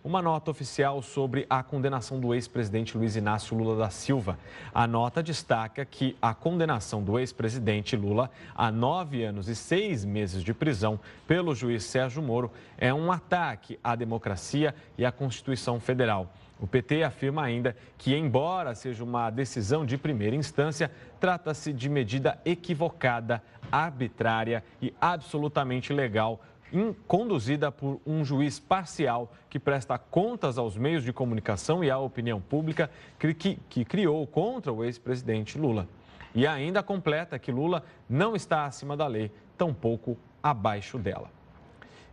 uma nota oficial sobre a condenação do ex-presidente Luiz Inácio Lula da Silva. A nota destaca que a condenação do ex-presidente Lula a 9 anos e 6 meses de prisão pelo juiz Sérgio Moro é um ataque à democracia e à Constituição Federal. O PT afirma ainda que, embora seja uma decisão de primeira instância, trata-se de medida equivocada, arbitrária e absolutamente ilegal, conduzida por um juiz parcial que presta contas aos meios de comunicação e à opinião pública que criou contra o ex-presidente Lula. E ainda completa que Lula não está acima da lei, tampouco abaixo dela.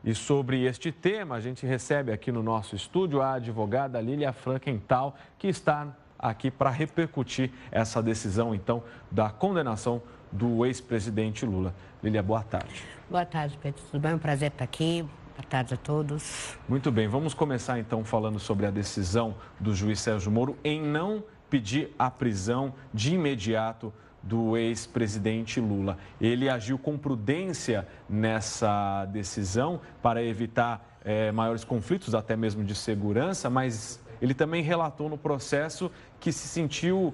E sobre este tema, a gente recebe aqui no nosso estúdio a advogada Lília Frankenthal, que está aqui para repercutir essa decisão, então, da condenação do ex-presidente Lula. Lília, boa tarde. Boa tarde, Pedro. Tudo bem? É um prazer estar aqui. Boa tarde a todos. Muito bem, vamos começar então falando sobre a decisão do juiz Sérgio Moro em não pedir a prisão de imediato do ex-presidente Lula. Ele agiu com prudência nessa decisão para evitar maiores conflitos, até mesmo de segurança, mas ele também relatou no processo que se sentiu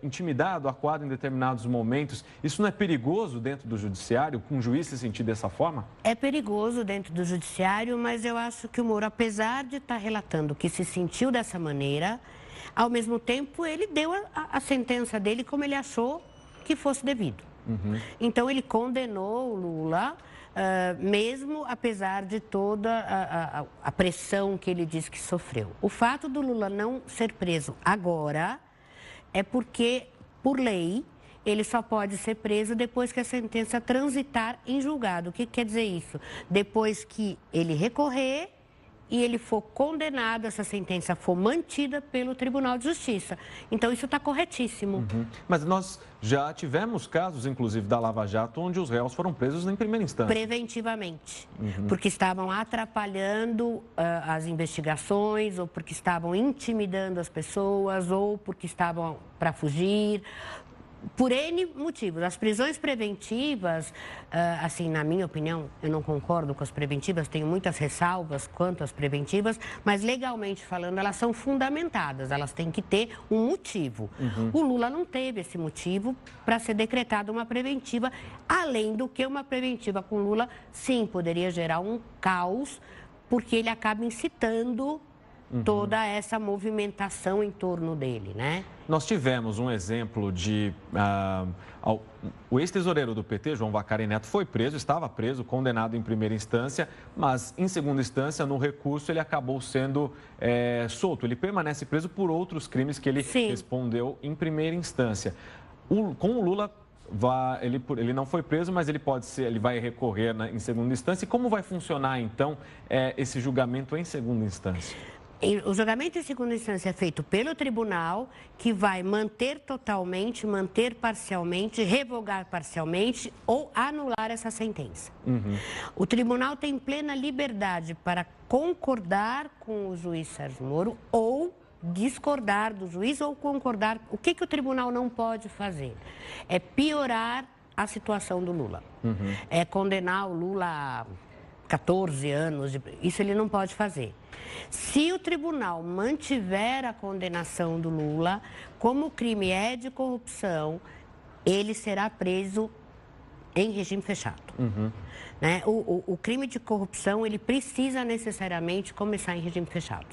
intimidado, acuado em determinados momentos. Isso não é perigoso dentro do judiciário, com um juiz se sentir dessa forma? É perigoso dentro do judiciário, mas eu acho que o Moro, apesar de estar relatando que se sentiu dessa maneira, ao mesmo tempo, ele deu a sentença dele como ele achou que fosse devido. Uhum. Então, ele condenou o Lula, mesmo apesar de toda a pressão que ele diz que sofreu. O fato do Lula não ser preso agora é porque, por lei, ele só pode ser preso depois que a sentença transitar em julgado. O que quer dizer isso? Depois que ele recorrer e ele for condenado, essa sentença for mantida pelo Tribunal de Justiça. Então, isso está corretíssimo. Uhum. Mas nós já tivemos casos, inclusive, da Lava Jato, onde os réus foram presos em primeira instância. Preventivamente, porque estavam atrapalhando as investigações, ou porque estavam intimidando as pessoas, ou porque estavam para fugir. Por N motivos. As prisões preventivas, assim, na minha opinião, eu não concordo com as preventivas, tenho muitas ressalvas quanto às preventivas, mas legalmente falando, elas são fundamentadas, elas têm que ter um motivo. O Lula não teve esse motivo para ser decretada uma preventiva, além do que uma preventiva com Lula, sim, poderia gerar um caos, porque ele acaba incitando toda essa movimentação em torno dele, né? Nós tivemos um exemplo de... o ex-tesoureiro do PT, João Vacari Neto, foi preso, estava preso, condenado em primeira instância, mas em segunda instância, no recurso, ele acabou sendo solto. Ele permanece preso por outros crimes que ele respondeu em primeira instância. Com o Lula, ele não foi preso, mas ele vai recorrer em segunda instância. E como vai funcionar, então, esse julgamento em segunda instância? O julgamento em segunda instância é feito pelo tribunal, que vai manter totalmente, manter parcialmente, revogar parcialmente ou anular essa sentença. O tribunal tem plena liberdade para concordar com o juiz Sérgio Moro ou discordar do juiz ou concordar. O que o tribunal não pode fazer? É piorar a situação do Lula. É condenar o Lula a 14 anos, isso ele não pode fazer. Se o tribunal mantiver a condenação do Lula, como o crime é de corrupção, ele será preso em regime fechado. Né? O crime de corrupção, ele precisa necessariamente começar em regime fechado.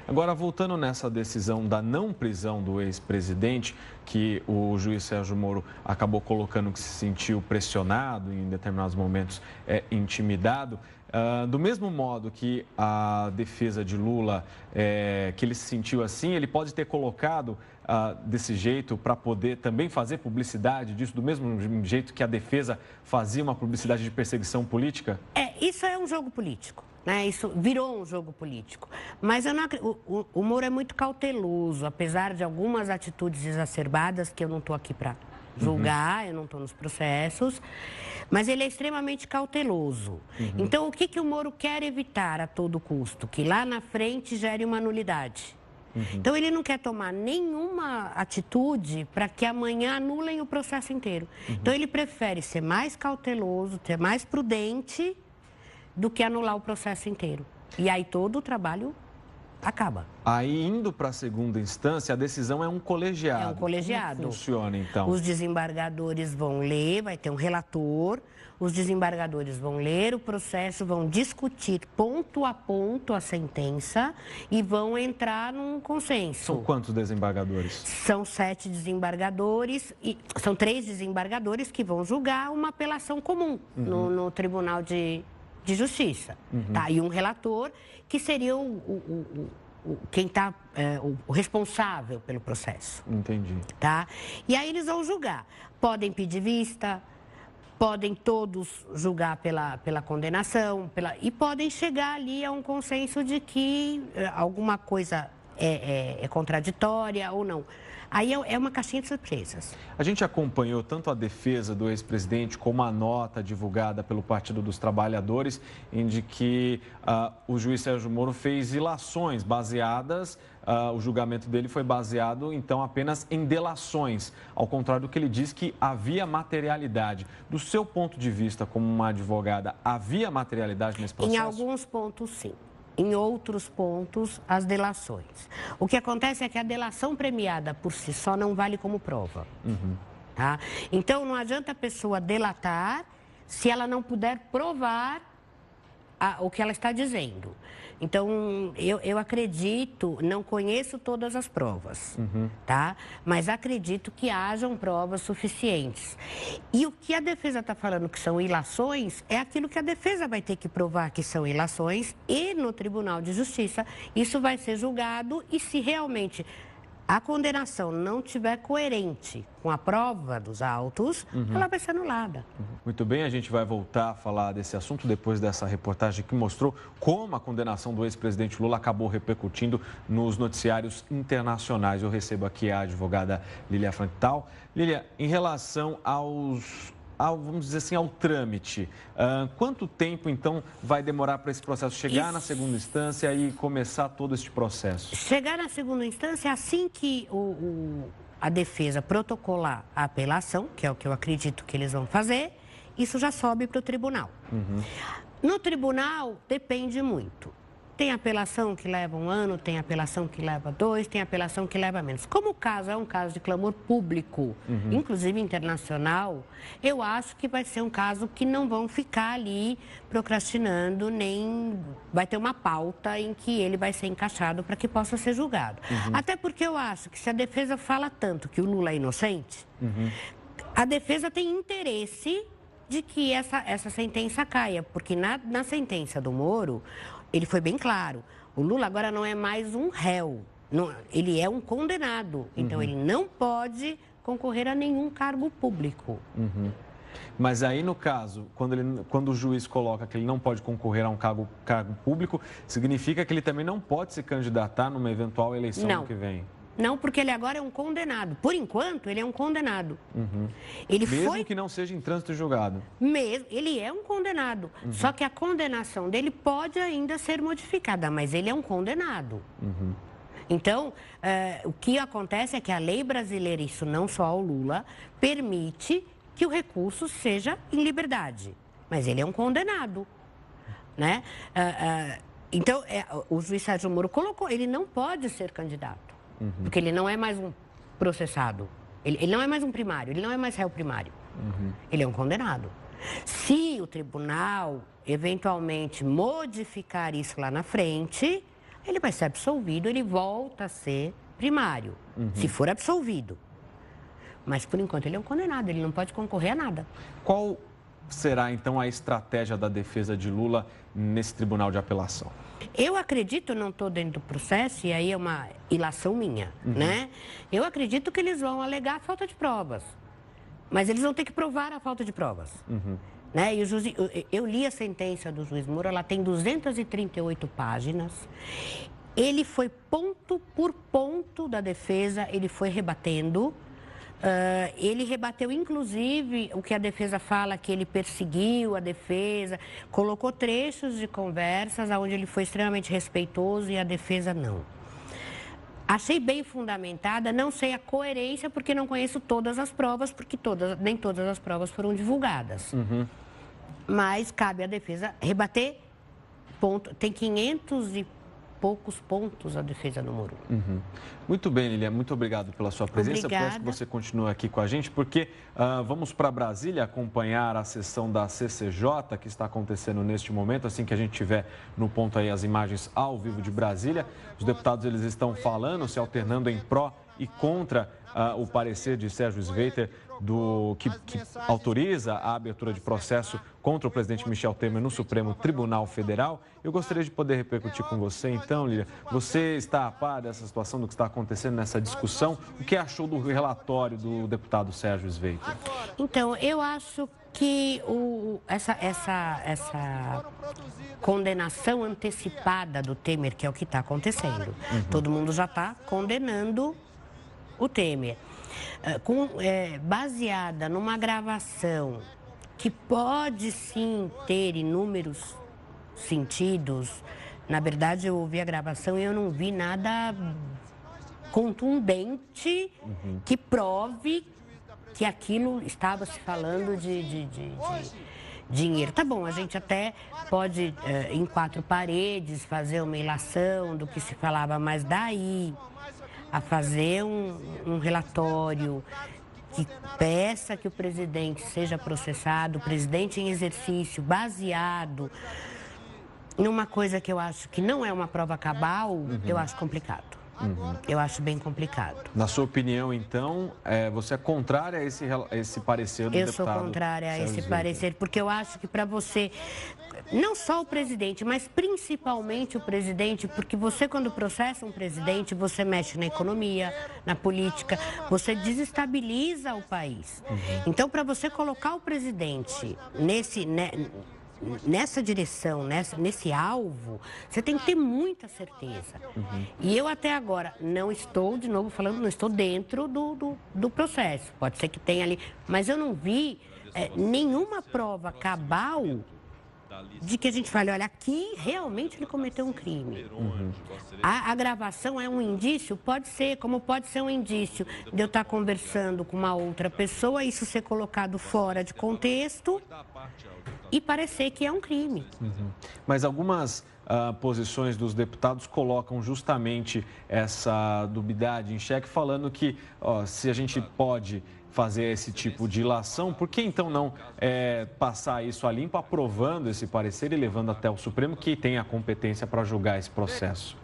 Agora, voltando nessa decisão da não prisão do ex-presidente, que o juiz Sérgio Moro acabou colocando que se sentiu pressionado, em determinados momentos intimidado, do mesmo modo que a defesa de Lula, que ele se sentiu assim, ele pode ter colocado desse jeito para poder também fazer publicidade disso, do mesmo jeito que a defesa fazia uma publicidade de perseguição política? Isso é um jogo político, né? Isso virou um jogo político. Mas eu não o Moro é muito cauteloso, apesar de algumas atitudes exacerbadas, que eu não estou aqui para julgar, eu não estou nos processos, mas ele é extremamente cauteloso. Então, o que o Moro quer evitar a todo custo? Que lá na frente gere uma nulidade. Então, ele não quer tomar nenhuma atitude para que amanhã anulem o processo inteiro. Então, ele prefere ser mais cauteloso, ser mais prudente do que anular o processo inteiro. E aí todo o trabalho acaba. Aí, indo para a segunda instância, a decisão é um colegiado. É um colegiado. Como funciona, então? Os desembargadores vão ler, vai ter um relator, os desembargadores vão ler o processo, vão discutir ponto a ponto a sentença e vão entrar num consenso. São quantos desembargadores? São 7 desembargadores, são 3 desembargadores que vão julgar uma apelação comum no Tribunal de Justiça. Tá? E um relator que seria quem está o responsável pelo processo. Entendi. Tá? E aí eles vão julgar. Podem pedir vista, podem todos julgar pela condenação, e podem chegar ali a um consenso de que alguma coisa é contraditória ou não. Aí é uma caixinha de surpresas. A gente acompanhou tanto a defesa do ex-presidente como a nota divulgada pelo Partido dos Trabalhadores, em que o juiz Sérgio Moro fez ilações baseadas, o julgamento dele foi baseado, então, apenas em delações, ao contrário do que ele diz que havia materialidade. Do seu ponto de vista, como uma advogada, havia materialidade nesse processo? Em alguns pontos, sim. Em outros pontos, as delações. O que acontece é que a delação premiada por si só não vale como prova. Tá? Então, não adianta a pessoa delatar se ela não puder provar o que ela está dizendo. Então, eu acredito, não conheço todas as provas, tá? Mas acredito que hajam provas suficientes. E o que a defesa está falando que são ilações, é aquilo que a defesa vai ter que provar que são ilações e no Tribunal de Justiça isso vai ser julgado e se realmente a condenação não estiver coerente com a prova dos autos, ela vai ser anulada. Muito bem, a gente vai voltar a falar desse assunto depois dessa reportagem que mostrou como a condenação do ex-presidente Lula acabou repercutindo nos noticiários internacionais. Eu recebo aqui a advogada Lília Franktal. Lília, em relação vamos dizer assim, ao trâmite. Quanto tempo, então, vai demorar para esse processo chegar na segunda instância e começar todo este processo? Chegar na segunda instância, assim que a defesa protocolar a apelação, que é o que eu acredito que eles vão fazer, isso já sobe para o tribunal. No tribunal, depende muito. Tem apelação que leva 1 ano, tem apelação que leva 2, tem apelação que leva menos. Como o caso é um caso de clamor público, inclusive internacional, eu acho que vai ser um caso que não vão ficar ali procrastinando, nem vai ter uma pauta em que ele vai ser encaixado para que possa ser julgado. Até porque eu acho que se a defesa fala tanto que o Lula é inocente, a defesa tem interesse de que essa sentença caia, porque na sentença do Moro, ele foi bem claro, o Lula agora não é mais um réu, ele é um condenado, então ele não pode concorrer a nenhum cargo público. Mas aí, no caso, quando o juiz coloca que ele não pode concorrer a um cargo público, significa que ele também não pode se candidatar numa eventual eleição que vem? Não, porque ele agora é um condenado. Por enquanto, ele é um condenado. Mesmo que não seja em trânsito julgado? Mesmo, ele é um condenado. Só que a condenação dele pode ainda ser modificada, mas ele é um condenado. Então, o que acontece é que a lei brasileira, isso não só ao Lula, permite que o recurso seja em liberdade. Mas ele é um condenado, né? Então, o juiz Sérgio Moro colocou, ele não pode ser candidato. Porque ele não é mais um processado, ele não é mais um primário, ele não é mais réu primário, ele é um condenado. Se o tribunal eventualmente modificar isso lá na frente, ele vai ser absolvido, ele volta a ser primário, se for absolvido. Mas por enquanto ele é um condenado, ele não pode concorrer a nada. Qual será então a estratégia da defesa de Lula nesse tribunal de apelação? Eu acredito, não estou dentro do processo, e aí é uma ilação minha, né? Eu acredito que eles vão alegar a falta de provas, mas eles vão ter que provar a falta de provas. Né? E eu li a sentença do juiz Moro, ela tem 238 páginas. Ele foi ponto por ponto da defesa, ele foi rebatendo. Ele rebateu, inclusive, o que a defesa fala, que ele perseguiu a defesa, colocou trechos de conversas onde ele foi extremamente respeitoso e a defesa não. Achei bem fundamentada, não sei a coerência, porque não conheço todas as provas, porque nem todas as provas foram divulgadas. Mas cabe à defesa rebater pontos, tem 500 e poucos pontos a defesa no Moro. Muito bem, Lilian, muito obrigado pela sua presença. Obrigada. Peço que você continue aqui com a gente, porque vamos para Brasília acompanhar a sessão da CCJ que está acontecendo neste momento. Assim que a gente tiver no ponto aí as imagens ao vivo de Brasília, os deputados eles estão falando, se alternando em pró e contra o parecer de Sérgio Sveiter, que autoriza a abertura de processo contra o presidente Michel Temer no Supremo Tribunal Federal. Eu gostaria de poder repercutir com você, então, Lilian. Você está a par dessa situação, do que está acontecendo nessa discussão? O que achou do relatório do deputado Sérgio Sveiter? Então, eu acho que essa condenação antecipada do Temer, que é o que está acontecendo, todo mundo já está condenando o Temer. Baseada numa gravação que pode sim ter inúmeros sentidos. Na verdade, eu ouvi a gravação e eu não vi nada contundente que prove que aquilo estava se falando de dinheiro. Tá bom, a gente até pode, em quatro paredes, fazer uma ilação do que se falava, mas daí a fazer um relatório que peça que o presidente seja processado, o presidente em exercício, baseado numa coisa que eu acho que não é uma prova cabal, eu acho complicado. Eu acho bem complicado. Na sua opinião, então, você é contrária a esse parecer do deputado? Eu sou contrária a esse parecer, porque eu acho que para você, não só o presidente, mas principalmente o presidente, porque você, quando processa um presidente, você mexe na economia, na política, você desestabiliza o país. Então, para você colocar o presidente nessa direção, nesse alvo, você tem que ter muita certeza. E eu até agora não estou, de novo falando, não estou dentro do processo. Pode ser que tenha ali, mas eu não vi nenhuma prova cabal de que a gente fale, olha, aqui realmente ele cometeu um crime. A gravação é um indício? Pode ser, como pode ser um indício de eu estar conversando com uma outra pessoa, isso ser colocado fora de contexto e parecer que é um crime. Mas algumas posições dos deputados colocam justamente essa dubiedade em xeque, falando que se a gente pode fazer esse tipo de ilação, por que então não passar isso a limpo, aprovando esse parecer e levando até o Supremo, que tem a competência para julgar esse processo?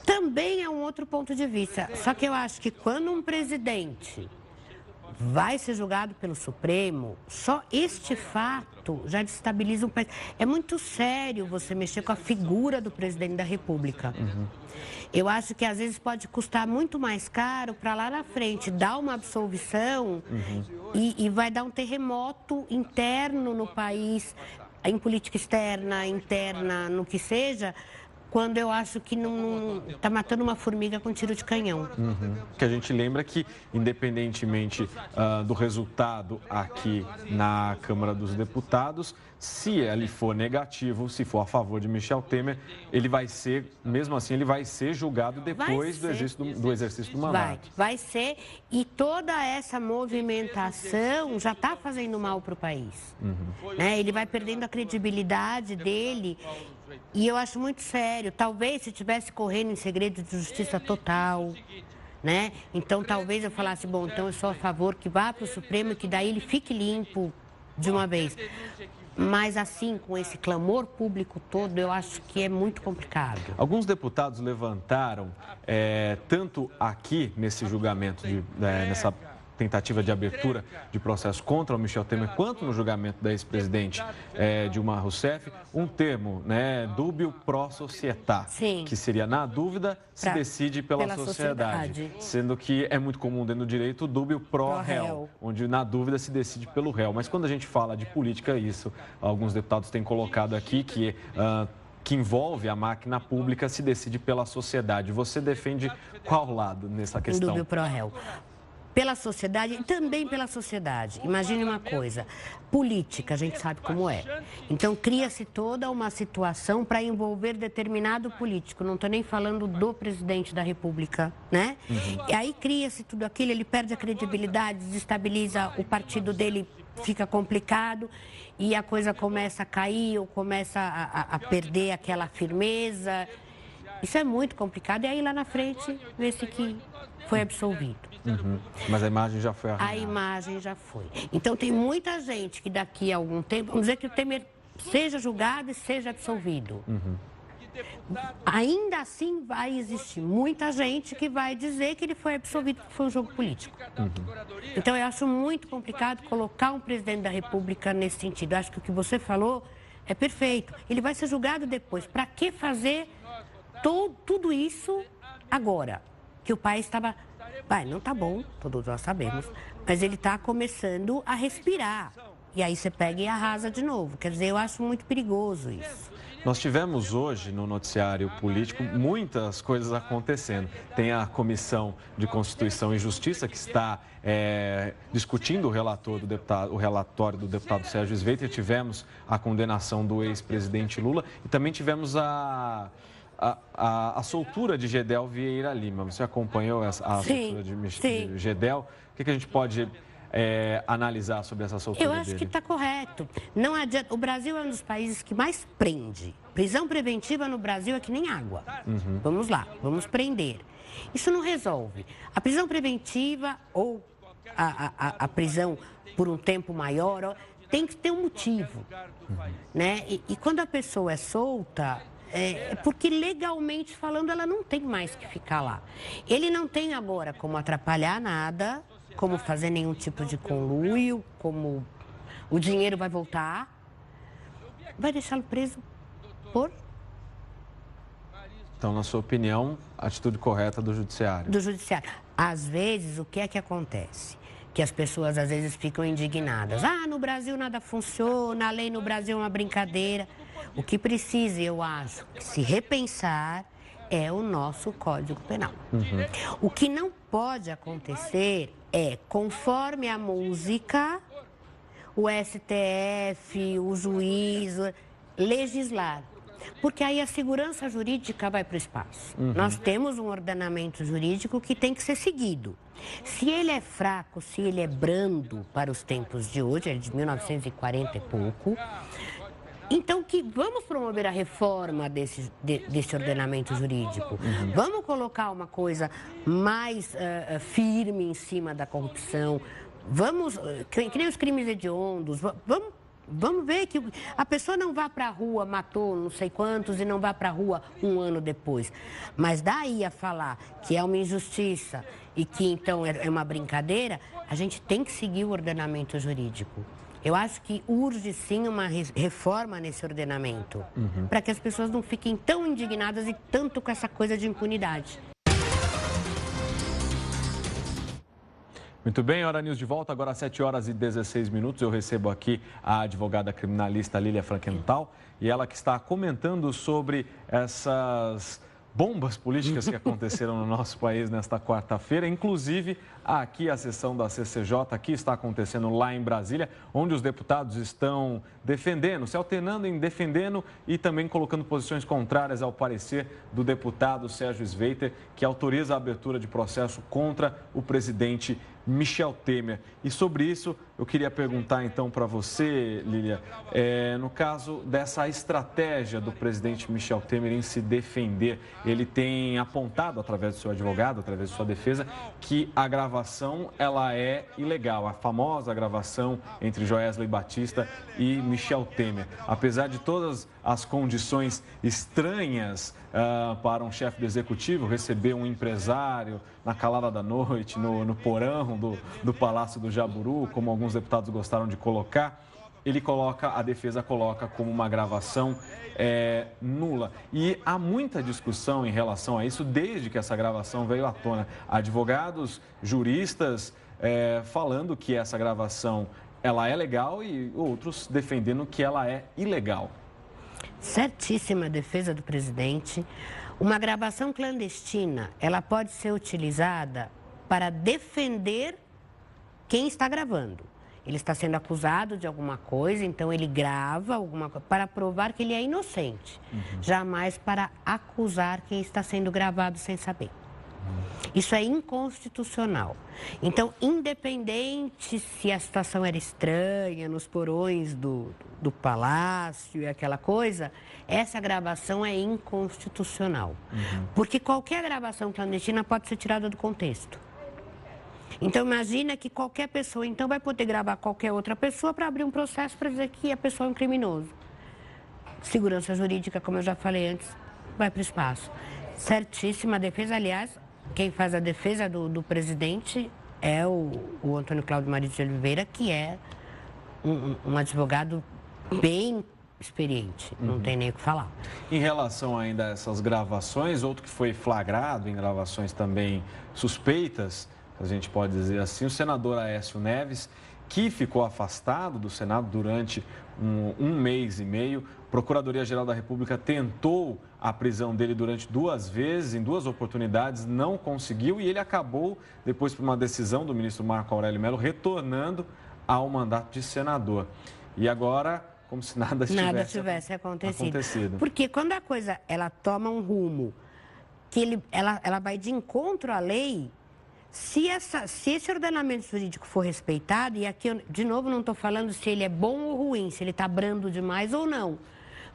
Também é um outro ponto de vista. Só que eu acho que quando um presidente vai ser julgado pelo Supremo, só este fato já destabiliza um país. É muito sério você mexer com a figura do presidente da República. Eu acho que às vezes pode custar muito mais caro para lá na frente dar uma absolvição e vai dar um terremoto interno no país, em política externa, interna, no que seja, quando eu acho que não está matando uma formiga com tiro de canhão. Que a gente lembra que, independentemente do resultado aqui na Câmara dos Deputados, se ele for negativo, se for a favor de Michel Temer, ele vai ser, mesmo assim, ele vai ser julgado depois do exercício do mandato. Vai ser, e toda essa movimentação já está fazendo mal para o país. Ele vai perdendo a credibilidade dele. E eu acho muito sério. Talvez se estivesse correndo em segredo de justiça total, então talvez eu falasse, bom, então eu sou a favor que vá para o Supremo e que daí ele fique limpo de uma vez. Mas assim, com esse clamor público todo, eu acho que é muito complicado. Alguns deputados levantaram, tanto aqui nesse julgamento, nessa tentativa de abertura de processo contra o Michel Temer, quanto no julgamento da ex-presidente Dilma Rousseff, um termo, dúbio pro società, que seria, na dúvida, se decide pela sociedade, sendo que é muito comum dentro do direito o dúbio pro réu, onde na dúvida se decide pelo réu. Mas quando a gente fala de política, isso, alguns deputados têm colocado aqui que envolve a máquina pública, se decide pela sociedade. Você defende qual lado nessa questão? Dúbio pro réu. Pela sociedade e também pela sociedade. Imagine uma coisa, política, a gente sabe como é. Então, cria-se toda uma situação para envolver determinado político. Não estou nem falando do presidente da República, E aí cria-se tudo aquilo, ele perde a credibilidade, desestabiliza o partido dele, fica complicado e a coisa começa a cair ou começa a perder aquela firmeza. Isso é muito complicado e aí lá na frente vê-se que foi absolvido. Mas a imagem já foi arranhada. A imagem já foi. Então tem muita gente que daqui a algum tempo, vamos dizer que o Temer seja julgado e seja absolvido. Ainda assim vai existir muita gente que vai dizer que ele foi absolvido porque foi um jogo político. Então eu acho muito complicado colocar um presidente da República nesse sentido. Eu acho que o que você falou é perfeito. Ele vai ser julgado depois. Para que fazer tudo isso agora? Que o país estava... não está bom, todos nós sabemos, mas ele está começando a respirar. E aí você pega e arrasa de novo. Quer dizer, eu acho muito perigoso isso. Nós tivemos hoje no noticiário político muitas coisas acontecendo. Tem a Comissão de Constituição e Justiça que está discutindo o relatório do deputado Sérgio Sveiter. Tivemos a condenação do ex-presidente Lula e também tivemos a soltura de Gedel Vieira Lima. Você acompanhou a soltura de Gedel? O que a gente pode analisar sobre essa soltura dele? Eu acho que está correto. Não adianta. O Brasil é um dos países que mais prende. Prisão preventiva no Brasil é que nem água. Vamos lá, vamos prender. Isso não resolve. A prisão preventiva ou a prisão por um tempo maior tem que ter um motivo. Né? E quando a pessoa é solta... porque legalmente falando ela não tem mais que ficar lá. Ele não tem agora como atrapalhar nada, como fazer nenhum tipo de conluio, como o dinheiro vai voltar, vai deixá-lo preso por... Então, na sua opinião, a atitude correta do judiciário? Do judiciário. Às vezes, o que é que acontece? Que as pessoas às vezes ficam indignadas. No Brasil nada funciona, a lei no Brasil é uma brincadeira. O que precisa, eu acho, se repensar é o nosso Código Penal. O que não pode acontecer é, conforme a música, o STF, o juiz, legislar. Porque aí a segurança jurídica vai para o espaço. Nós temos um ordenamento jurídico que tem que ser seguido. Se ele é fraco, se ele é brando para os tempos de hoje, ele é de 1940 e pouco... Então, vamos promover a reforma desse ordenamento jurídico. Vamos colocar uma coisa mais firme em cima da corrupção. Vamos, que nem os crimes hediondos, vamos ver que a pessoa não vá para a rua, matou não sei quantos e não vá para a rua um ano depois. Mas daí a falar que é uma injustiça e que então é uma brincadeira, a gente tem que seguir o ordenamento jurídico. Eu acho que urge sim uma reforma nesse ordenamento, para que as pessoas não fiquem tão indignadas e tanto com essa coisa de impunidade. Muito bem, Hora News de volta, agora às 7h16. Eu recebo aqui a advogada criminalista Lília Frankenthal e ela que está comentando sobre essas bombas políticas que aconteceram no nosso país nesta quarta-feira, inclusive aqui a sessão da CCJ, aqui está acontecendo lá em Brasília, onde os deputados estão defendendo, se alternando em defendendo e também colocando posições contrárias ao parecer do deputado Sérgio Sveiter, que autoriza a abertura de processo contra o presidente Michel Temer. E sobre isso, eu queria perguntar então para você, Lília, no caso dessa estratégia do presidente Michel Temer em se defender, ele tem apontado através do seu advogado, através de sua defesa, que a gravação ela é ilegal, a famosa gravação entre Joesley Batista e Michel Temer. Apesar de todas as condições estranhas para um chefe do executivo receber um empresário na calada da noite, no porão do Palácio do Jaburu, como alguns deputados gostaram de colocar, a defesa coloca como uma gravação nula. E há muita discussão em relação a isso desde que essa gravação veio à tona. Advogados, juristas falando que essa gravação ela é legal e outros defendendo que ela é ilegal. Certíssima a defesa do presidente. Uma gravação clandestina, ela pode ser utilizada para defender quem está gravando. Ele está sendo acusado de alguma coisa, então ele grava alguma coisa para provar que ele é inocente. Jamais para acusar quem está sendo gravado sem saber. Isso é inconstitucional. Então, independente se a situação era estranha, nos porões do palácio e aquela coisa, essa gravação é inconstitucional. Porque qualquer gravação clandestina pode ser tirada do contexto. Então, imagina que qualquer pessoa, então, vai poder gravar qualquer outra pessoa para abrir um processo para dizer que a pessoa é um criminoso. Segurança jurídica, como eu já falei antes, vai para o espaço. Certíssima defesa, aliás, quem faz a defesa do presidente é o Antônio Cláudio Maria de Oliveira, que é um advogado bem experiente, não tem nem o que falar. Em relação ainda a essas gravações, outro que foi flagrado em gravações também suspeitas, a gente pode dizer assim, o senador Aécio Neves, que ficou afastado do Senado durante um mês e meio. A Procuradoria-Geral da República tentou a prisão dele durante 2 vezes, em 2 oportunidades, não conseguiu e ele acabou, depois por uma decisão do ministro Marco Aurélio Mello, retornando ao mandato de senador. E agora, como se nada tivesse acontecido. Porque quando a coisa ela toma um rumo que ela vai de encontro à lei, se esse ordenamento jurídico for respeitado, e aqui eu, de novo, não estou falando se ele é bom ou ruim, se ele está brando demais ou não,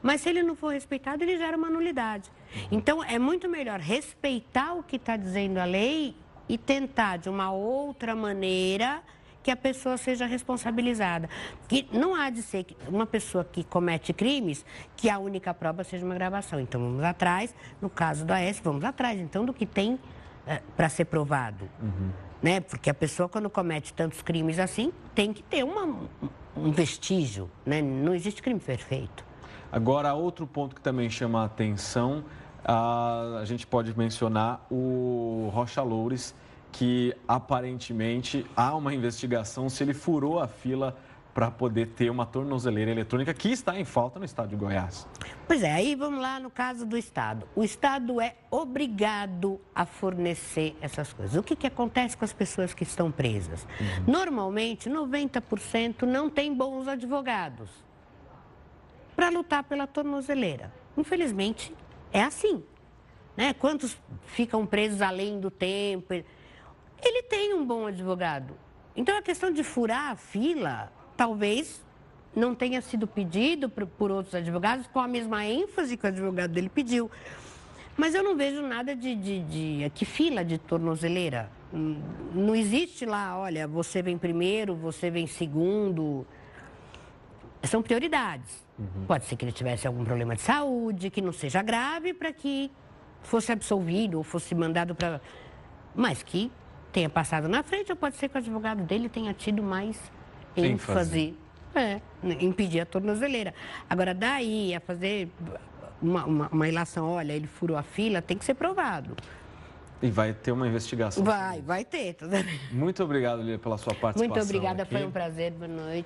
mas se ele não for respeitado, ele gera uma nulidade. Então, é muito melhor respeitar o que está dizendo a lei e tentar, de uma outra maneira, que a pessoa seja responsabilizada. Que não há de ser uma pessoa que comete crimes, que a única prova seja uma gravação. Então, vamos atrás, no caso do Aécio, vamos atrás, então, do que tem para ser provado, né? Porque a pessoa, quando comete tantos crimes assim, tem que ter um vestígio, né? Não existe crime perfeito. Agora, outro ponto que também chama a atenção, a gente pode mencionar o Rocha Loures, que aparentemente há uma investigação se ele furou a fila para poder ter uma tornozeleira eletrônica que está em falta no estado de Goiás. Pois é, aí vamos lá no caso do Estado. O Estado é obrigado a fornecer essas coisas. O que acontece com as pessoas que estão presas? Normalmente, 90% não tem bons advogados para lutar pela tornozeleira. Infelizmente, é assim, né? Quantos ficam presos além do tempo? Ele tem um bom advogado. Então, a questão de furar a fila, talvez não tenha sido pedido por outros advogados com a mesma ênfase que o advogado dele pediu. Mas eu não vejo nada que fila de tornozeleira. Não existe lá, olha, você vem primeiro, você vem segundo. São prioridades. Pode ser que ele tivesse algum problema de saúde, que não seja grave, para que fosse absolvido ou fosse mandado para... Mas que tenha passado na frente, ou pode ser que o advogado dele tenha tido mais ênfase em pedir a tornozeleira. Agora, daí a fazer uma ilação, olha, ele furou a fila, tem que ser provado. E vai ter uma investigação. Vai ter. Muito obrigado, Lília, pela sua participação. Muito obrigada, aqui. Foi um prazer, boa noite.